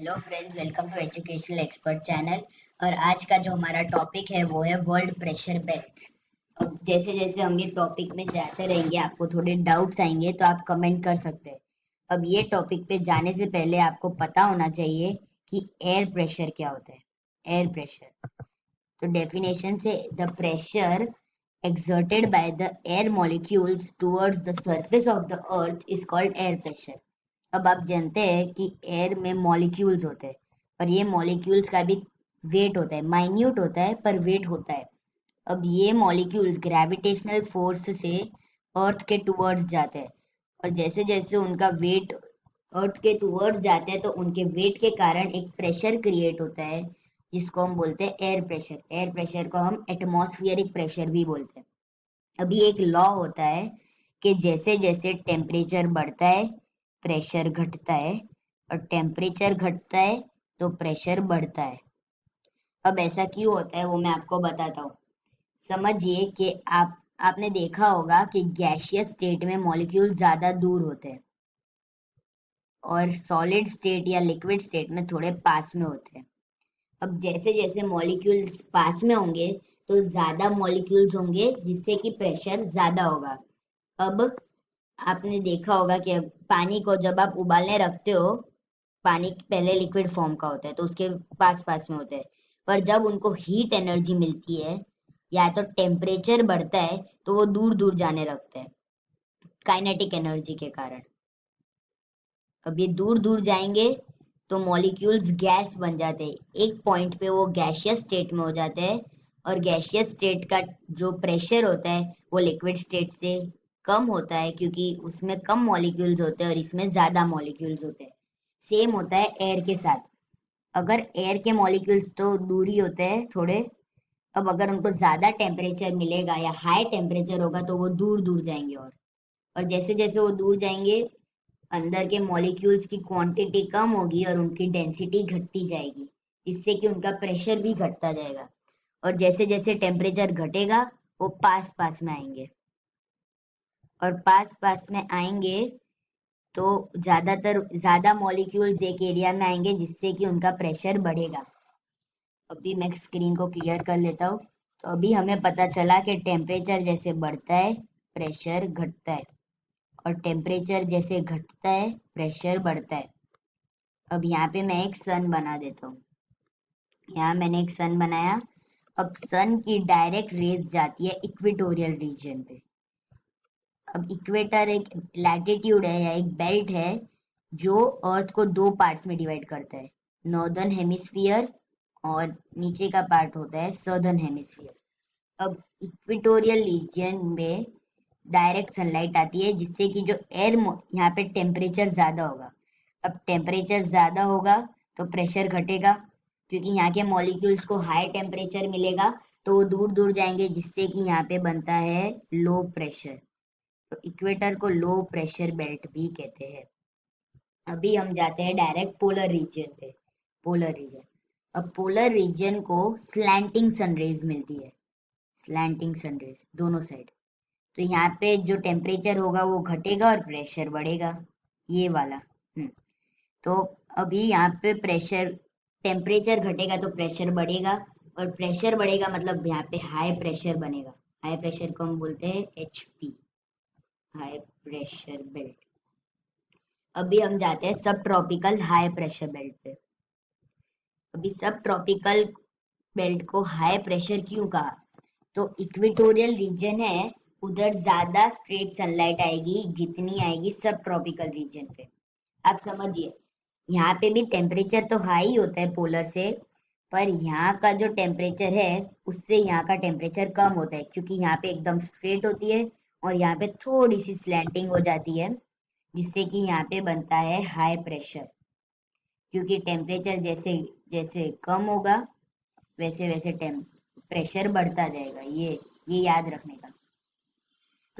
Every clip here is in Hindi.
Hello friends, welcome to educational expert channel. और आज का जो हमारा टॉपिक है वो है वर्ल्ड प्रेशर बेल्ट्स। अब जैसे जैसे हम ये टॉपिक में जाते रहेंगे आपको थोड़े डाउट्स आएंगे तो आप कमेंट कर सकते हैं। अब ये टॉपिक पे जाने से पहले आपको पता होना चाहिए कि एयर प्रेशर क्या होता है। एयर प्रेशर, तो डेफिनेशन से the pressure exerted by the air molecules towards the surface of the earth is called air pressure। अब आप जानते हैं कि एयर में मॉलिक्यूल्स होते हैं, पर ये मॉलिक्यूल्स का भी वेट होता है, माइन्यूट होता है पर वेट होता है। अब ये मॉलिक्यूल्स ग्रेविटेशनल फोर्स से अर्थ के टुवर्ड्स जाते हैं, और जैसे जैसे उनका वेट अर्थ के टुवर्ड्स जाते हैं तो उनके वेट के कारण एक प्रेशर क्रिएट होता है जिसको हम बोलते हैं एयर प्रेशर। एयर प्रेशर को हम एटमॉस्फेरिक प्रेशर भी बोलते हैं। अभी एक लॉ होता है कि जैसे जैसे टेम्परेचर बढ़ता है प्रेशर घटता है, और टेम्परेचर घटता है तो प्रेशर बढ़ता है। अब ऐसा क्यों होता है वो मैं आपको बताता हूँ। समझिए कि आपने देखा होगा कि गैसियस स्टेट में मॉलिक्यूल ज्यादा दूर होते हैं और सॉलिड स्टेट या लिक्विड स्टेट में थोड़े पास में होते हैं। अब जैसे जैसे मॉलिक्यूल्स पास में होंगे तो ज्यादा मॉलिक्यूल्स होंगे जिससे कि प्रेशर ज्यादा होगा। अब आपने देखा होगा कि अब पानी को जब आप उबालने रखते हो, पानी पहले लिक्विड फॉर्म का होता है तो उसके पास पास में होता है, पर जब उनको हीट एनर्जी मिलती है या तो टेम्परेचर बढ़ता है तो वो दूर दूर जाने लगते हैं काइनेटिक एनर्जी के कारण। अब ये दूर दूर जाएंगे तो मॉलिक्यूल्स गैस बन जाते हैं, एक पॉइंट पे वो गैसियस स्टेट में हो जाते हैं, और गैसियस स्टेट का जो प्रेशर होता है वो लिक्विड स्टेट से कम होता है क्योंकि उसमें कम मॉलिक्यूल्स होते हैं और इसमें ज्यादा मॉलिक्यूल्स होते हैं। सेम होता है एयर के साथ। अगर एयर के मॉलिक्यूल्स तो दूर ही होते हैं थोड़े, अब अगर उनको ज्यादा टेम्परेचर मिलेगा या हाई टेम्परेचर होगा तो वो दूर दूर जाएंगे, और जैसे जैसे वो दूर जाएंगे अंदर के मॉलिक्यूल्स की क्वांटिटी कम होगी और उनकी डेंसिटी घटती जाएगी, जिससे कि उनका प्रेशर भी घटता जाएगा। और जैसे जैसे टेम्परेचर घटेगा वो पास पास में आएंगे, और पास पास में आएंगे तो ज्यादा मॉलिक्यूल्स एक एरिया में आएंगे जिससे कि उनका प्रेशर बढ़ेगा। अभी मैं स्क्रीन को क्लियर कर लेता हूँ। तो अभी हमें पता चला कि टेम्परेचर जैसे बढ़ता है प्रेशर घटता है, और टेम्परेचर जैसे घटता है प्रेशर बढ़ता है। अब यहाँ पे मैं एक सन बना देता हूँ। यहाँ मैंने एक सन बनाया। अब सन की डायरेक्ट रेज जाती है इक्वेटोरियल रीजन पे। अब इक्वेटर एक लैटिट्यूड है या एक बेल्ट है जो अर्थ को दो पार्ट्स में डिवाइड करता है, नॉर्दर्न हेमिस्फीयर और नीचे का पार्ट होता है सदर्न हेमिस्फीयर। अब इक्वेटोरियल रीजन में डायरेक्ट सनलाइट आती है जिससे कि जो एयर यहाँ पे टेम्परेचर ज्यादा होगा। अब टेम्परेचर ज्यादा होगा तो प्रेशर घटेगा क्योंकि यहाँ के मॉलिक्यूल्स को हाई टेम्परेचर मिलेगा तो वो दूर दूर जाएंगे जिससे कि यहाँ पे बनता है लो प्रेशर। तो इक्वेटर को लो प्रेशर बेल्ट भी कहते हैं। अभी हम जाते हैं डायरेक्ट पोलर रीजन पे। पोलर रीजन, अब पोलर रीजन को स्लैंटिंग सनरेज मिलती है, स्लैंटिंग सनरेज दोनों साइड। तो यहाँ पे जो टेम्परेचर होगा वो घटेगा और प्रेशर बढ़ेगा, ये वाला। तो अभी यहाँ पे प्रेशर टेम्परेचर घटेगा तो प्रेशर बढ़ेगा, और प्रेशर बढ़ेगा मतलब यहाँ पे हाई प्रेशर बनेगा। हाई प्रेशर को हम बोलते हैं एचपी, हाई प्रेशर बेल्ट। अभी हम जाते हैं सब ट्रॉपिकल हाई प्रेशर बेल्ट पे। अभी सब ट्रॉपिकल बेल्ट को हाई प्रेशर क्यों कहा, तो इक्वेटोरियल रीजन है, उधर ज्यादा स्ट्रेट सनलाइट आएगी जितनी आएगी सब ट्रॉपिकल रीजन पे। आप समझिए, यहाँ पे भी टेम्परेचर तो हाई होता है पोलर से, पर यहाँ का जो टेम्परेचर है उससे यहाँ का टेम्परेचर कम होता है क्योंकि यहाँ पे एकदम स्ट्रेट होती है और यहाँ पे थोड़ी सी स्लैंटिंग हो जाती है जिससे कि यहाँ पे बनता है हाई प्रेशर। क्योंकि टेम्परेचर जैसे जैसे कम होगा वैसे वैसे प्रेशर बढ़ता जाएगा, ये याद रखने का।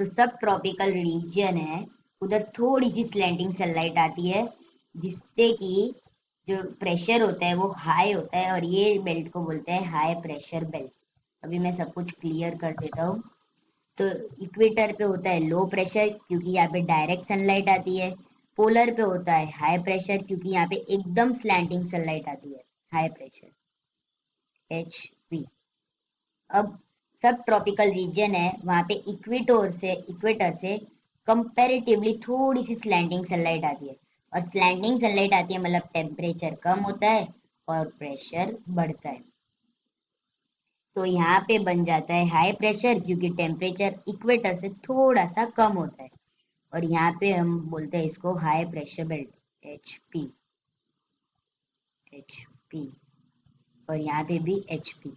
तो सब ट्रॉपिकल रीजन है, उधर थोड़ी सी स्लैंटिंग सनलाइट आती है जिससे कि जो प्रेशर होता है वो हाई होता है, और ये बेल्ट को बोलते हैं हाई प्रेशर बेल्ट। अभी मैं सब कुछ क्लियर कर देता हूँ। तो इक्वेटर पे होता है लो प्रेशर क्योंकि यहाँ पे डायरेक्ट सनलाइट आती है, पोलर पे होता है हाई प्रेशर, क्योंकि यहाँ पे एकदम स्लैंटिंग सनलाइट आती है, हाई प्रेशर HP। अब सब ट्रॉपिकल रीजन है, वहां पे इक्वेटर से कंपैरेटिवली थोड़ी सी स्लैंटिंग सनलाइट आती है, और स्लैंटिंग सनलाइट आती है मतलब टेम्परेचर कम होता है और प्रेशर बढ़ता है। तो यहाँ पे बन जाता है हाई प्रेशर, क्योंकि टेम्परेचर इक्वेटर से थोड़ा सा कम होता है, और यहाँ पे हम बोलते हैं इसको हाई प्रेशर बेल्ट, HP, और यहाँ पे भी HP।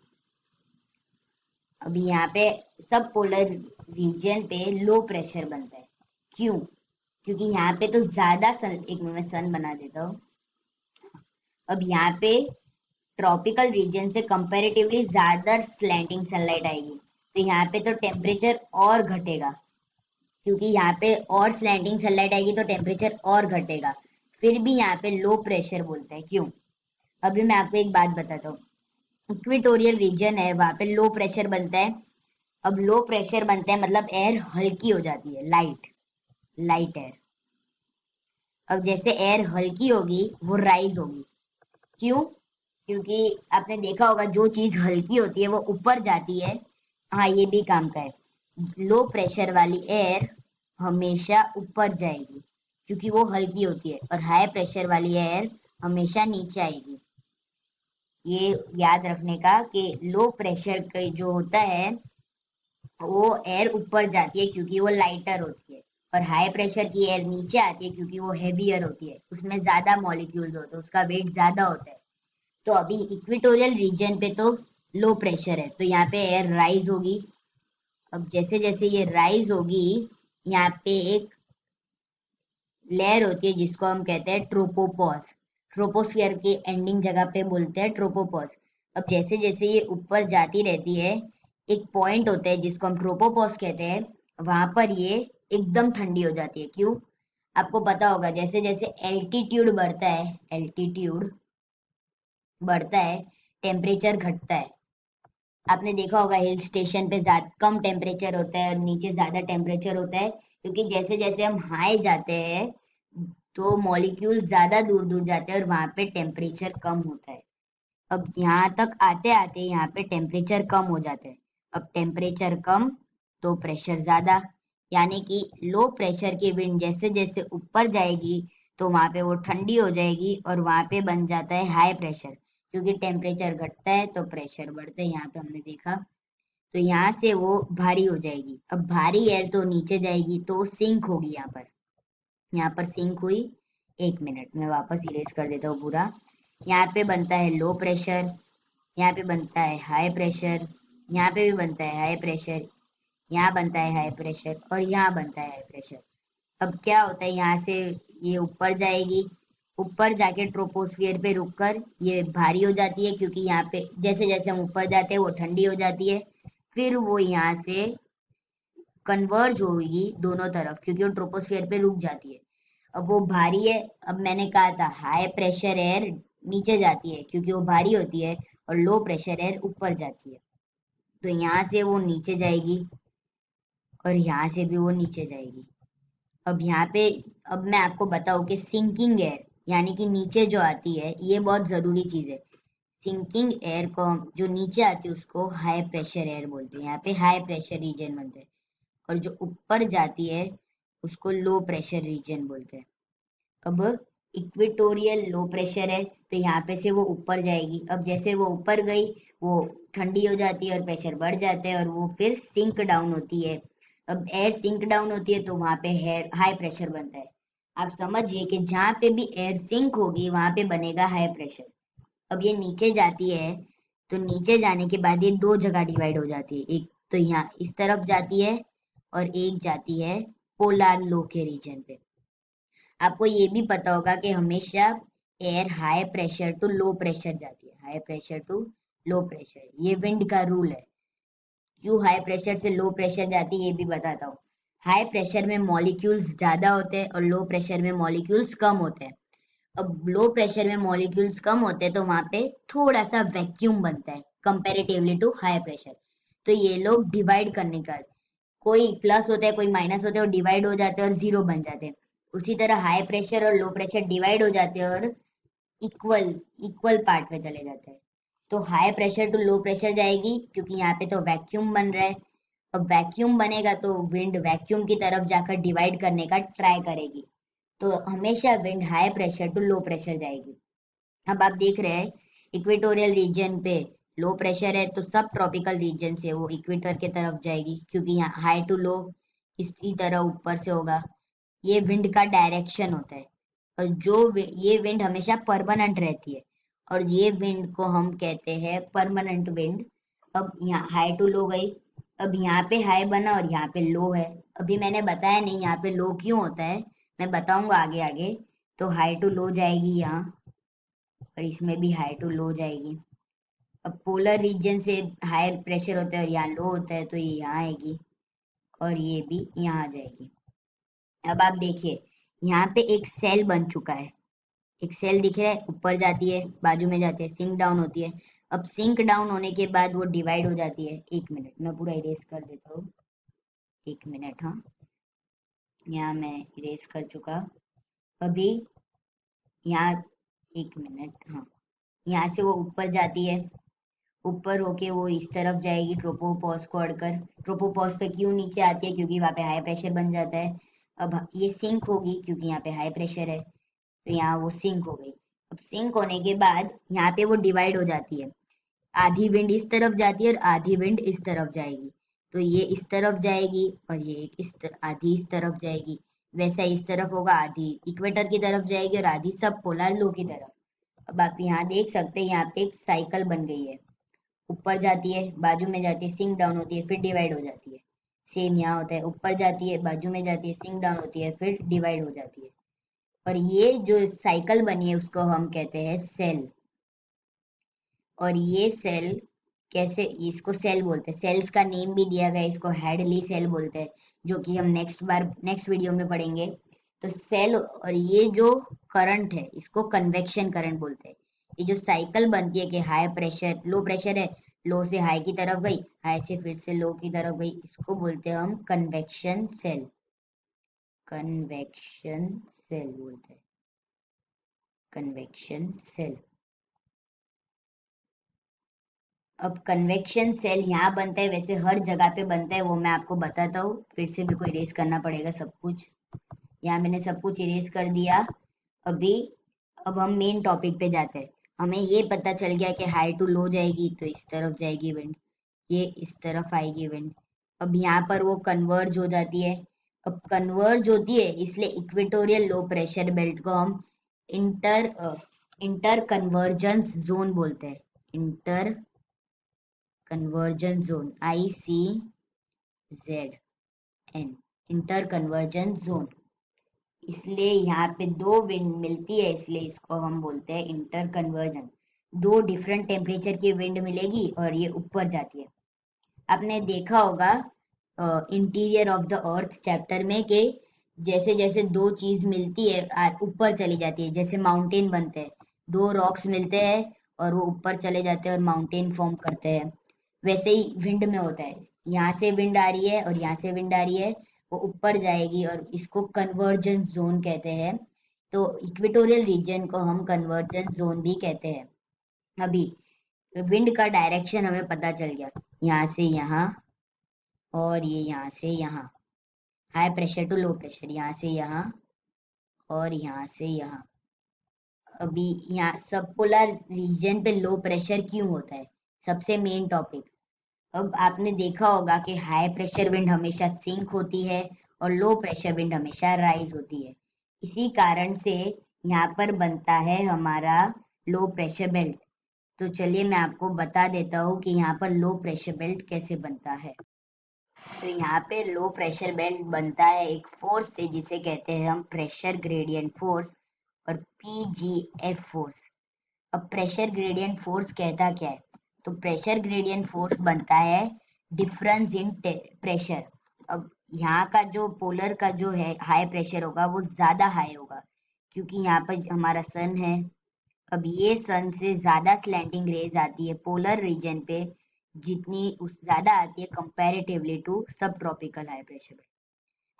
अभी यहाँ पे सब पोलर रीजन पे लो प्रेशर बनता है। क्यों? क्योंकि यहाँ पे तो ज्यादा सन, एक मिनट में सन बना देता हूँ। अब यहाँ पे ट्रॉपिकल रीजन से कंपैरेटिवली ज्यादा स्लैंटिंग सनलाइट आएगी, तो यहाँ पे तो टेम्परेचर और घटेगा, क्योंकि यहाँ पे और स्लैंटिंग सनलाइट आएगी तो टेम्परेचर और घटेगा। फिर भी यहाँ पे लो प्रेशर बोलते हैं। क्यों? अभी मैं आपको एक बात बताता हूँ। इक्वेटोरियल रीजन है, वहां पे लो प्रेशर बनता है। अब लो प्रेशर बनता है मतलब एयर हल्की हो जाती है, लाइट लाइट एयर। अब जैसे एयर हल्की होगी वो राइज होगी। क्यों? क्योंकि आपने देखा होगा जो चीज हल्की होती है वो ऊपर जाती है। हाँ, ये भी काम का है। लो प्रेशर वाली एयर हमेशा ऊपर जाएगी क्योंकि वो हल्की होती है, और हाई प्रेशर वाली एयर हमेशा नीचे आएगी। ये याद रखने का कि लो प्रेशर का जो होता है वो एयर ऊपर जाती है क्योंकि वो लाइटर होती है, और हाई प्रेशर की एयर नीचे आती है क्योंकि वो हेवियर होती है, उसमें ज्यादा मॉलिक्यूल्स होते हैं, उसका वेट ज्यादा होता है। तो अभी इक्वेटोरियल रीजन पे तो लो प्रेशर है, तो यहाँ पे एयर राइज होगी। अब जैसे जैसे ये राइज होगी, यहाँ पे एक लेयर होती है जिसको हम कहते हैं ट्रोपोपॉज। ट्रोपोस्फियर के एंडिंग जगह पे बोलते हैं ट्रोपोपॉज। अब जैसे जैसे ये ऊपर जाती रहती है, एक पॉइंट होता है जिसको हम ट्रोपोपॉज कहते हैं, वहां पर ये एकदम ठंडी हो जाती है। क्यों? आपको पता होगा जैसे जैसे एल्टीट्यूड बढ़ता है, एल्टीट्यूड बढ़ता है, टेम्परेचर घटता है। आपने देखा होगा हिल स्टेशन पे ज्यादा कम टेम्परेचर होता है और नीचे ज्यादा टेम्परेचर होता है, क्योंकि जैसे जैसे हम हाई जाते हैं तो मॉलिक्यूल ज्यादा दूर दूर जाते हैं और वहां पे टेम्परेचर कम होता है। अब यहाँ तक आते आते यहाँ पे टेम्परेचर कम हो जाता है। अब टेम्परेचर कम तो प्रेशर ज्यादा, यानी कि लो प्रेशर की विंड जैसे जैसे ऊपर जाएगी तो वहां पे वो ठंडी हो जाएगी और वहां पे बन जाता है हाई प्रेशर, क्योंकि टेम्परेचर घटता है तो प्रेशर बढ़ता है। यहाँ पे हमने देखा, तो यहाँ से वो भारी हो जाएगी। अब भारी एयर तो नीचे जाएगी तो सिंक होगी। यहाँ पर सिंक हुई। एक मिनट में वापस इरेज कर देता हूँ पूरा। यहाँ पे बनता है लो प्रेशर, यहाँ पे बनता है हाई प्रेशर, यहाँ पे भी बनता है हाई प्रेशर, यहाँ बनता है हाई प्रेशर, और यहाँ बनता है हाई प्रेशर। अब क्या होता है, यहाँ से ये ऊपर जाएगी, ऊपर जाके ट्रोपोस्फियर पे रुककर ये भारी हो जाती है, क्योंकि यहाँ पे जैसे जैसे हम ऊपर जाते हैं वो ठंडी हो जाती है। फिर वो यहाँ से कन्वर्ज होगी दोनों तरफ, क्योंकि वो ट्रोपोस्फियर पे रुक जाती है। अब वो भारी है। अब मैंने कहा था हाई प्रेशर एयर नीचे जाती है क्योंकि वो भारी होती है, और लो प्रेशर एयर ऊपर जाती है। तो यहाँ से वो नीचे जाएगी और यहाँ से भी वो नीचे जाएगी। अब यहाँ पे, अब मैं आपको बताऊं कि सिंकिंग एयर यानी कि नीचे जो आती है, ये बहुत जरूरी चीज है। सिंकिंग एयर को जो नीचे आती है उसको हाई प्रेशर एयर बोलते हैं। यहाँ पे हाई प्रेशर रीजन बनते हैं, और जो ऊपर जाती है उसको लो प्रेशर रीजन बोलते हैं। अब इक्वेटोरियल लो प्रेशर है तो यहाँ पे से वो ऊपर जाएगी। अब जैसे वो ऊपर गई वो ठंडी हो जाती है और प्रेशर बढ़ जाता है और वो फिर सिंक डाउन होती है। अब एयर सिंक डाउन होती है तो वहां पे एयर हाई प्रेशर बनता है। आप समझिए कि जहाँ पे भी एयर सिंक होगी वहां पे बनेगा हाई प्रेशर। अब ये नीचे जाती है तो नीचे जाने के बाद ये दो जगह डिवाइड हो जाती है, एक तो यहाँ इस तरफ जाती है और एक जाती है पोलर लो के रीजन पे। आपको ये भी पता होगा कि हमेशा air high pressure to low pressure जाती है, high pressure to low pressure, ये विंड का रूल है। क्यों हाई प्रेशर से लो प्रेशर जाती है ये भी बताता हूँ। हाई प्रेशर में मॉलिक्यूल्स ज्यादा होते हैं और लो प्रेशर में मॉलिक्यूल्स कम होते हैं। अब लो प्रेशर में मॉलिक्यूल्स कम होते हैं तो वहां पे थोड़ा सा वैक्यूम बनता है कंपैरेटिवली टू हाई प्रेशर। तो ये लोग डिवाइड करने का, कोई प्लस होता है कोई माइनस होता है, और डिवाइड हो जाते हैं और जीरो बन जाते हैं। उसी तरह हाई प्रेशर और लो प्रेशर डिवाइड हो जाते हैं और इक्वल इक्वल पार्ट में चले जाते हैं। तो high pressure to low pressure जाएगी क्योंकि यहाँ पे तो वैक्यूम बन रहा है। अब वैक्यूम बनेगा तो विंड वैक्यूम की तरफ जाकर डिवाइड करने का ट्राई करेगी। तो हमेशा wind high pressure to low pressure जाएगी। अब आप देख रहे हैं इक्वेटोरियल रीजन पे लो प्रेशर है तो सब ट्रॉपिकल रीजन से वो इक्वेटर के तरफ जाएगी क्योंकि यहाँ हाई टू लो इसी तरह ऊपर से होगा। ये विंड का डायरेक्शन होता है। और ये विंड हमेशा परमानेंट रहती है और ये विंड को हम कहते हैं परमानेंट विंड। अब यहाँ हाई टू लो गई। अब यहाँ पे हाई बना और यहाँ पे लो है। अभी मैंने बताया नहीं यहाँ पे लो क्यों होता है, मैं बताऊंगा आगे आगे। तो हाई टू लो जाएगी यहाँ और इसमें भी हाई टू लो जाएगी। अब पोलर रीजन से हाई प्रेशर होता है और यहाँ लो होता है तो ये यहाँ आएगी और ये भी यहाँ आ जाएगी। अब आप देखिए यहाँ पे एक सेल बन चुका है। एक सेल दिख रहा है, ऊपर जाती है, बाजू में जाती है, सिंक डाउन होती है। अब सिंक डाउन होने के बाद वो डिवाइड हो जाती है। एक मिनट मैं पूरा इरेज कर देता हूँ। एक मिनट, हाँ, यहाँ मैं इरेज कर चुका। अभी यहाँ एक मिनट, हाँ, यहाँ से वो ऊपर जाती है। ऊपर होके वो इस तरफ जाएगी ट्रोपोपॉज को अड़कर। ट्रोपोपॉज पे क्यों नीचे आती है, क्योंकि वहाँ पे हाई प्रेशर बन जाता है। अब ये सिंक होगी क्योंकि यहाँ पे हाई प्रेशर है तो यहाँ वो सिंक हो गई। अब सिंक होने के बाद यहाँ पे वो डिवाइड हो जाती है। आधी विंड इस तरफ जाती है और आधी विंड इस तरफ जाएगी। तो ये इस तरफ जाएगी और ये आधी इस तरफ जाएगी। वैसा इस तरफ होगा, आधी इक्वेटर की तरफ जाएगी और आधी सब पोलर लो की तरफ। अब आप यहाँ देख सकते हैं यहाँ पे एक साइकिल बन गई है। ऊपर जाती है, बाजू में जाती है, सिंक डाउन होती है, फिर डिवाइड हो जाती है। सेम यहाँ होता है, ऊपर जाती है, बाजू में जाती है, सिंक डाउन होती है, फिर डिवाइड हो जाती है। और ये जो साइकिल बनी है उसको हम कहते हैं सेल। और ये सेल कैसे, इसको सेल बोलते हैं। सेल्स का नेम भी दिया गया है, इसको हेडली सेल बोलते हैं, जो कि हम नेक्स्ट वीडियो में पढ़ेंगे। तो सेल और ये जो करंट है इसको कन्वेक्शन करंट बोलते हैं। ये जो साइकिल बनती है कि हाई प्रेशर लो प्रेशर है, लो से हाई की तरफ गई, हाई से फिर से लो की तरफ गई, इसको बोलते हैं हम कन्वेक्शन सेल। कन्वेक्शन सेल बोलते हैं, कन्वेक्शन सेल। अब कन्वेक्शन सेल यहाँ बनता है, वैसे हर जगह पे बनता है, वो मैं आपको बताता हूँ। फिर से भी कोई इरेज करना पड़ेगा सब कुछ। यहाँ मैंने सब कुछ इरेज कर दिया। अभी अब हम मेन टॉपिक पे जाते हैं। हमें ये पता चल गया कि हाई टू लो जाएगी तो इस तरफ जाएगी विंड, ये इस तरफ आएगी विंड। अब यहाँ पर वो कन्वर्ज हो जाती है। अब कन्वर्ज होती है इसलिए इक्वेटोरियल लो प्रेशर बेल्ट को हम इंटर इंटर कन्वर्जेंस जोन बोलते हैं। Inter conversion zone, ICZN, inter conversion zone. इसलिए यहाँ पे दो विंड मिलती है इसलिए इसको हम बोलते हैं इंटर कन्वर्जन। दो डिफरेंट टेम्परेचर की विंड मिलेगी और ये ऊपर जाती है। आपने देखा होगा interior of the earth chapter में कि जैसे जैसे दो चीज मिलती है ऊपर चली जाती है, जैसे माउंटेन बनते हैं, दो रॉक्स मिलते हैं और वो ऊपर चले जाते हैं और माउंटेन फॉर्म करते हैं। वैसे ही विंड में होता है, यहाँ से विंड आ रही है और यहाँ से विंड आ रही है, वो ऊपर जाएगी और इसको कन्वर्जेंस जोन कहते हैं। तो इक्वेटोरियल रीजन को हम कन्वर्जेंस जोन भी कहते हैं। अभी विंड का डायरेक्शन हमें पता चल गया, यहाँ से यहाँ और ये यहाँ से यहाँ। High pressure to low pressure, यहाँ से यहाँ और यहाँ से यहाँ। अभी यहाँ सब पोलर रीजन पे लो प्रेशर क्यों होता है, सबसे मेन टॉपिक। अब आपने देखा होगा कि हाई प्रेशर विंड हमेशा सिंक होती है और लो प्रेशर विंड हमेशा राइज होती है। इसी कारण से यहाँ पर बनता है हमारा लो प्रेशर बेल्ट। तो चलिए मैं आपको बता देता हूँ कि यहाँ पर लो प्रेशर बेल्ट कैसे बनता है। तो यहाँ पे लो प्रेशर बेल्ट बनता है एक फोर्स से जिसे कहते हैं हम प्रेशर ग्रेडियंट फोर्स और PGF फोर्स। अब प्रेशर ग्रेडियंट फोर्स कहता क्या है, तो प्रेशर ग्रेडियंट फोर्स बनता है डिफरेंस इन प्रेशर। अब यहाँ का जो पोलर का जो है हाई प्रेशर होगा वो ज्यादा हाई होगा क्योंकि यहाँ पर हमारा सन है। अब ये सन से ज्यादा स्लैंटिंग रेज आती है पोलर रीजन पे, जितनी उस ज्यादा आती है कंपैरेटिवली टू सब ट्रॉपिकल हाई प्रेशर।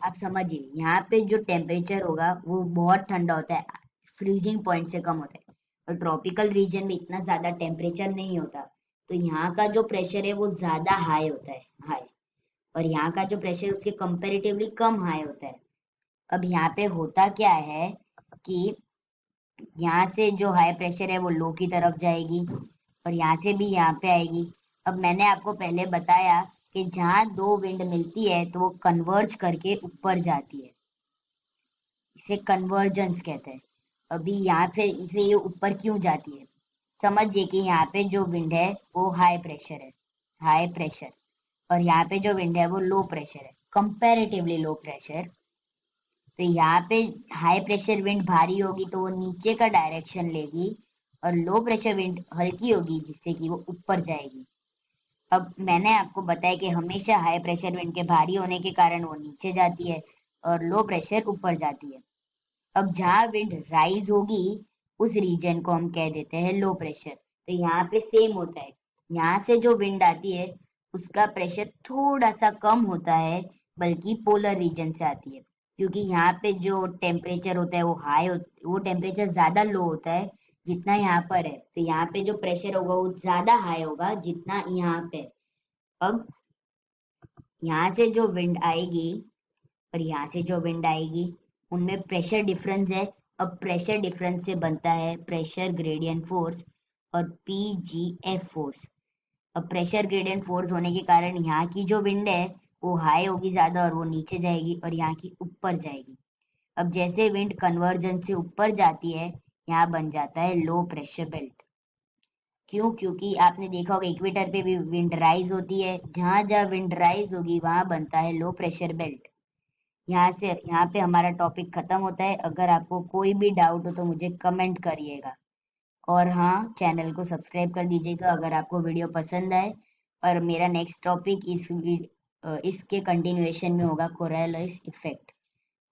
आप समझिए, यहाँ पे जो टेम्परेचर होगा वो बहुत ठंडा होता है, फ्रीजिंग पॉइंट से कम होता है। और ट्रॉपिकल रीजन में इतना ज्यादा टेम्परेचर नहीं होता, तो यहाँ का जो प्रेशर है वो ज्यादा हाई होता है, हाई। और यहाँ का जो प्रेशर उसके कंपेरेटिवली कम हाई होता है। अब यहाँ पे होता क्या है कि यहाँ से जो हाई प्रेशर है वो लो की तरफ जाएगी, और यहाँ से भी यहाँ पे आएगी। अब मैंने आपको पहले बताया कि जहाँ दो विंड मिलती है तो वो कन्वर्ज करके ऊपर जाती है, इसे कन्वर्जेंस कहते हैं। अभी यहाँ पे इसे ये ऊपर क्यों जाती है, समझिए कि यहाँ पे जो विंड है वो हाई प्रेशर है, हाई प्रेशर। और यहाँ पे जो विंड है वो लो प्रेशर है, कंपैरेटिवली लो प्रेशर। तो यहाँ पे हाई प्रेशर विंड भारी होगी तो वो नीचे का डायरेक्शन लेगी, और लो प्रेशर विंड हल्की होगी जिससे कि वो ऊपर जाएगी। अब मैंने आपको बताया कि हमेशा हाई प्रेशर विंड के भारी होने के कारण वो नीचे जाती है, और लो प्रेशर ऊपर जाती है। अब जहाँ विंड राइज होगी उस रीजन को हम कह देते हैं लो प्रेशर। तो यहाँ पे सेम होता है, यहाँ से जो विंड आती है उसका प्रेशर थोड़ा सा कम होता है, बल्कि पोलर रीजन से आती है, क्योंकि यहाँ पे जो टेम्परेचर होता है वो हाई वो टेम्परेचर ज्यादा लो होता है जितना यहाँ पर है। तो यहाँ पे जो प्रेशर होगा वो ज्यादा हाई होगा जितना यहाँ पे है। अब यहाँ से जो विंड आएगी और यहाँ से जो विंड आएगी उनमें प्रेशर डिफरेंस है। अब प्रेशर डिफरेंस से बनता है प्रेशर ग्रेडियंट फोर्स और पीजीएफ फोर्स। अब प्रेशर ग्रेडियंट फोर्स होने के कारण यहाँ की जो विंड है वो हाई होगी ज्यादा और वो नीचे जाएगी, और यहाँ की ऊपर जाएगी। अब जैसे विंड कन्वर्जन से ऊपर जाती है यहाँ बन जाता है लो प्रेशर बेल्ट। क्यों? क्योंकि आपने देखा होगा इक्वेटर पे भी विंड राइज होती है, जहां जहां विंड राइज होगी वहां बनता है लो प्रेशर बेल्ट। यहाँ से यहाँ पे हमारा टॉपिक खत्म होता है। अगर आपको कोई भी डाउट हो तो मुझे कमेंट करिएगा, और हाँ, चैनल को सब्सक्राइब कर दीजिएगा अगर आपको वीडियो पसंद आए। और मेरा नेक्स्ट टॉपिक इसके कंटिन्यूएशन में होगा, कोरैलिस इफेक्ट।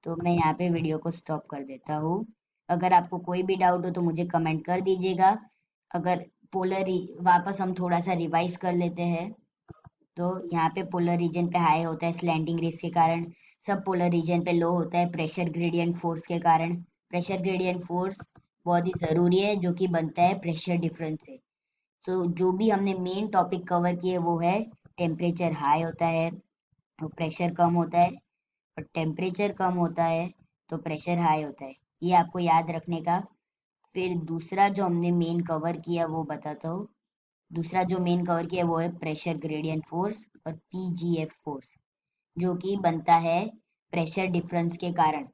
तो मैं यहाँ पे वीडियो को स्टॉप कर देता हूँ। अगर आपको कोई भी डाउट हो तो मुझे कमेंट कर दीजिएगा। अगर वापस हम थोड़ा सा रिवाइज कर लेते हैं, तो यहाँ पे पोलर रीजन पे हाई होता है स्लैंटिंग रेस के कारण, सब पोलर रीजन पे लो होता है प्रेशर ग्रेडियंट फोर्स के कारण। प्रेशर ग्रेडियंट फोर्स बहुत ही जरूरी है जो कि बनता है प्रेशर डिफरेंस से। तो जो भी हमने मेन टॉपिक कवर किए वो है टेम्परेचर हाई होता है तो प्रेशर कम होता है, और टेम्परेचर कम होता है तो प्रेशर हाई होता है, ये आपको याद रखने का। फिर दूसरा जो हमने मेन कवर किया वो बताता हूँ। दूसरा जो मेन कवर किया वो है प्रेशर ग्रेडियंट फोर्स और पीजीएफ फोर्स, जो कि बनता है प्रेशर डिफरेंस के कारण।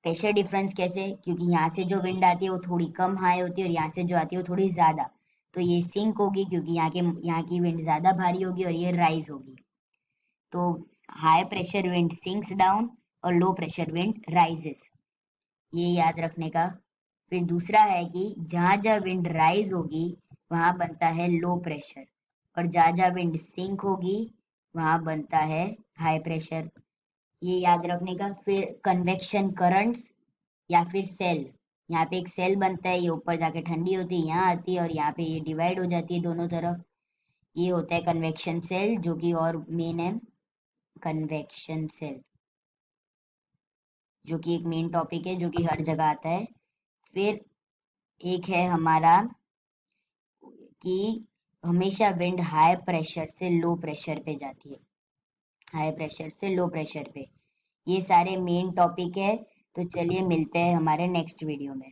प्रेशर डिफरेंस कैसे? क्योंकि यहाँ से जो विंड आती है वो थोड़ी कम हाई होती है और यहाँ से जो आती है वो थोड़ी ज्यादा, तो ये सिंक होगी क्योंकि यहाँ की विंड ज्यादा भारी होगी और ये राइज होगी। तो high pressure wind sinks down और लो प्रेशर विंड राइजेस, ये याद रखने का। फिर दूसरा है कि जहां जहां विंड राइज होगी वहां बनता है लो प्रेशर, और जहां जहां विंड सिंक होगी वहां बनता है हाई प्रेशर, ये याद रखने का। फिर कन्वेक्शन करंट्स या फिर सेल, यहाँ पे एक सेल बनता है, ये ऊपर जाके ठंडी होती है यहाँ आती है, और यहाँ पे ये डिवाइड हो जाती है दोनों तरफ, ये होता है कन्वेक्शन सेल, जो कि और मेन है कन्वेक्शन सेल, जो कि एक मेन टॉपिक है जो कि हर जगह आता है। फिर एक है हमारा कि हमेशा विंड हाई प्रेशर से लो प्रेशर पे जाती है, हाई प्रेशर से लो प्रेशर पे। ये सारे मेन टॉपिक है। तो चलिए मिलते हैं हमारे नेक्स्ट वीडियो में।